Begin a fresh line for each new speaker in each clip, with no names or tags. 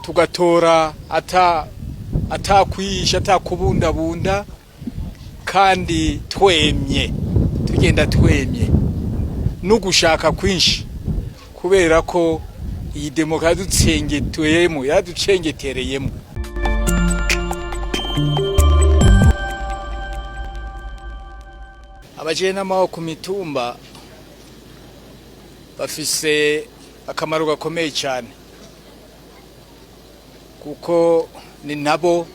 tugatora atakwisha atakubundabunda kandi tugenda twemye n'ugushaka kwinshi kubera ko iyi demokarasi yaducengetereyemo. Abajenama ku mitumba bafise akamaro gakomeye cyane kuko ni nabo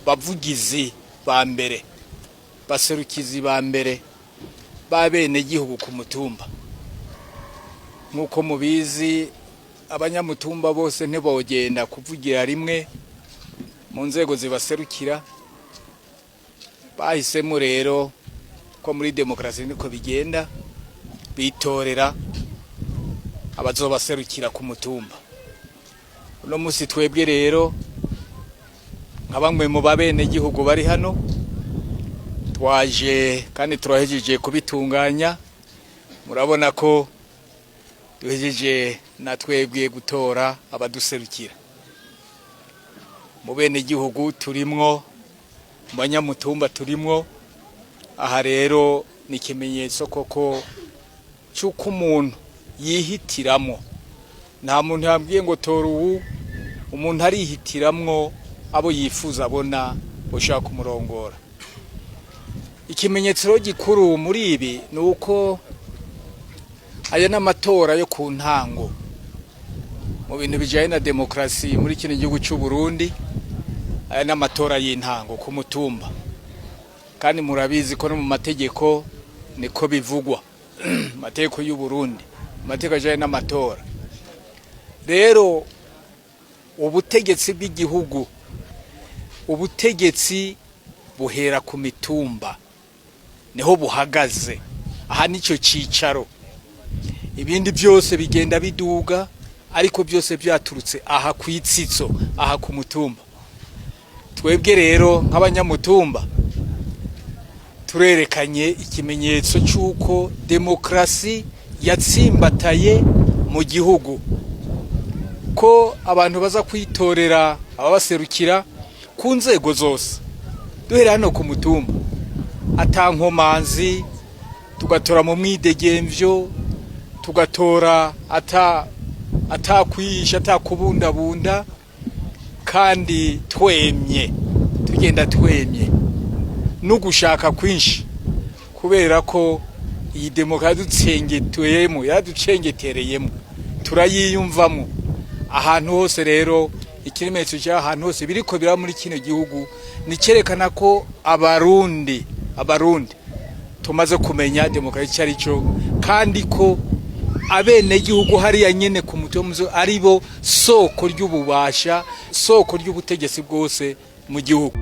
bavugizi ba mbere, baserukizi ba mbere babene gihugu ku mutumba. Nkuko mubizi abanyamutumba bose ntibogenda kuvugira rimwe mu nzego zibaserukira. Bahisemo rero ko muri demokarasi niko bigenda, bitorera abazobaserukira ku mutumba. Uno musi twebwe rero nka bamwe mu babene gihugu bari hano twaje kandi turahejeje kubitunganya. Murabona ko duhejeje na twebwe gutora abaduserukira mu bene gihugu, turimwo banyamutumba, turimwo. Aha rero ni ikimenyetso koko cy'uko umuntu yihitiramwo. Nta muntu yambwiye ngo tora ubu, umuntu arihitiramwo abo yifuza abona ushaka kumurongora. Ikimenyetso gikuru muri ibi ni uko aya n'amatora yo ku ntango mu bintu bijanye na demokarasi muri kino gihugu cy'u Burundi. Aya n'amatora y'intango ku mutumba, kandi murabizi ko no mu mategeko niko bivugwa. Amategeko y'u Burundi, amategeko ajanye n'amatora. Rero ubutegetsi bw'igihugu, ubutegetsi buhera ku mitumba, niho buhagaze. Aha nico cicaro, ibindi byose bigenda biduga, ariko byose byaturutse aha kwitsitso, aha ku mutumba. Twebwe rero nk'abanyamutumba turerekanye ikimenyetso cy'uko demokarasi yatsimbataye mu gihugu, ko abantu baza kwitorera ababaserukira ku nzego zose. Duhera hano ku mutumba atankomanzi, tugatora mu mwidegemvyo, tugatora atakwisha atakubundabunda kandi tugenda twemye n'ugushaka kwinshi kubera ko iyi demokarasi yaducengetereyemo, turayiyumvamo ahantu hose. Rero ikimenyetso cy'ahantu hose biriko bira muri kino gihugu nicerekana ko abarundi tumaze kumenya demokarasi ari cyo, kandi ko abene gihugu hariya nyene ku mutumzo ari bo soko ry'ububasha, soko ry'ubutegetsi bwose mu gihugu.